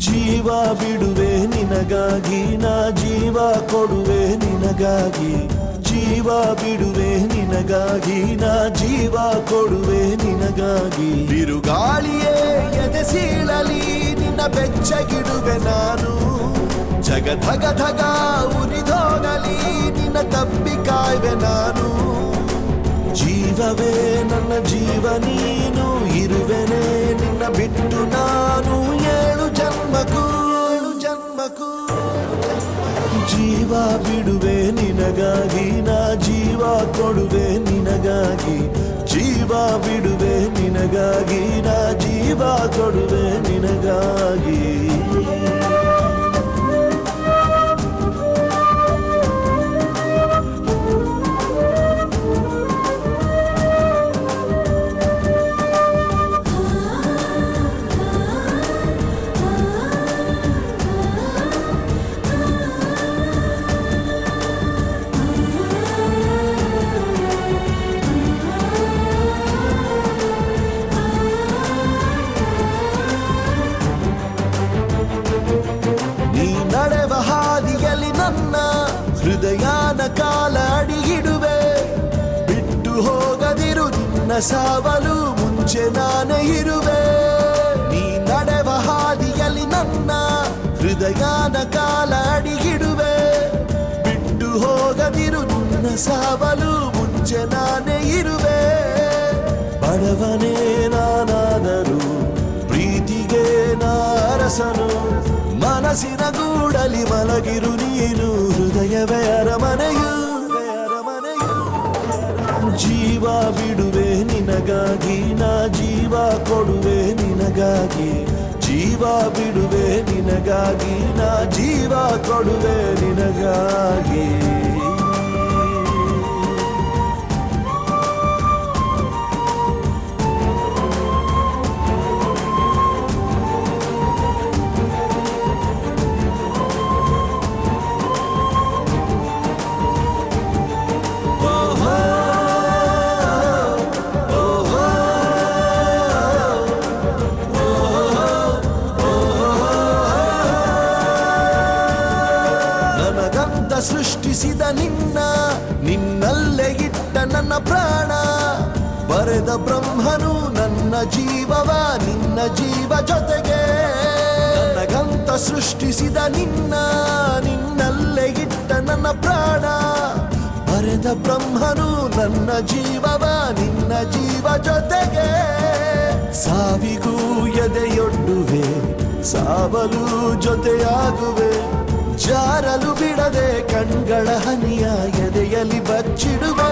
ಜೀವ ಬಿಡುವೆ ನಿನಗಾಗಿ ನಾ ಜೀವ ಕೊಡುವೆ ನಿನಗಾಗಿ ಜೀವ ಬಿಡುವೆ ನಿನಗಾಗಿ ನಾ ಜೀವ ಕೊಡುವೆ ನಿನಗಾಗಿ ಬಿರುಗಾಳಿಯೇ ಎದೆ ಸೀಳಲಿ ನಿನ್ನ ಬೆಚ್ಚಗಿಡುವೆ ನಾನು ಜಗಧಗ ಧಗ ಉರಿದೋಗಲಿ ನಿನ್ನ ತಪ್ಪಿ ಕಾಯ್ವೆ ನಾನು ಜೀವವೇ ನನ್ನ ಜೀವ ನೀನು ಇರುವೆನೆ ನಿನ್ನ ಬಿಟ್ಟು ನಾನು ಏಳು ಜನ್ಮಕ್ಕೂ ಜೀವ ಬಿಡುವೆ ನಿನಗಾಗಿ ನಾ ಜೀವ ಕೊಡುವೆ ನಿನಗಾಗಿ ಜೀವ ಬಿಡುವೆ ನಿನಗಾಗಿ ನಾ ಜೀವ ಕೊಡುವೆ ನಿನಗಾಗಿ ನಡೆವ ಹಾದಿಯಲ್ಲಿ ನನ್ನ ಹೃದಯನ ಕಾಲ ಅಡಿಗಿಡುವೆ ಬಿಟ್ಟು ಹೋಗದಿರು ನಿನ್ನ ಸಾವಲು ಮುಂಚೆ ನಾನೇ ಇರುವೆ ನೀ ನಡೆವ ಹಾದಿಯಲ್ಲಿ ನನ್ನ ಹೃದಯನ ಕಾಲ ಅಡಿಗಿಡುವೆ ಬಿಟ್ಟು ಹೋಗದಿರು ನಿನ್ನ ಸಾವಲು ಮುಂಚೆ ನಾನೇ ಇರುವೆ ಬಡವನೇ ನಾನಾದರೂ ಪ್ರೀತಿಗೆ ನಾರಸನು ಮನಸ್ಸಿನ ಗೂಡಲಿ ಮಲಗಿರು ನೀನು ಹೃದಯವೇ ಅರಮನೆಯು ಜೀವ ಬಿಡುವೆ ನಿನಗಾಗಿ ನಾ ಜೀವ ಕೊಡುವೆ ನಿನಗಾಗಿ ಜೀವ ಬಿಡುವೆ ನಿನಗಾಗಿ ನಾ ಜೀವ ಕೊಡುವೆ ನಿನಗಾಗಿ ನನಗಂತ ಸೃಷ್ಟಿಸಿದ ನಿನ್ನಲ್ಲೇ ಇಟ್ಟ ನನ್ನ ಪ್ರಾಣ ಬರೆದ ಬ್ರಹ್ಮನು ನನ್ನ ಜೀವವ ನಿನ್ನ ಜೀವ ಜೊತೆಗೆ ನನಗಂತ ಸೃಷ್ಟಿಸಿದ ನಿನ್ನಲ್ಲೇ ಇಟ್ಟ ನನ್ನ ಪ್ರಾಣ ಬರೆದ ಬ್ರಹ್ಮನು ನನ್ನ ಜೀವವ ನಿನ್ನ ಜೀವ ಜೊತೆಗೆ ಸಾವಿಗೂ ಎದೆಯೊಡ್ಡುವೆ ಸಾವಲು ಜೊತೆಯಾಗುವೆ ಜಾರಲು ಬಿಡದೆ ಕಣ್ಗಳ ಹನಿಯ ಎದೆಯಲ್ಲಿ ಬಚ್ಚಿಡುವೆ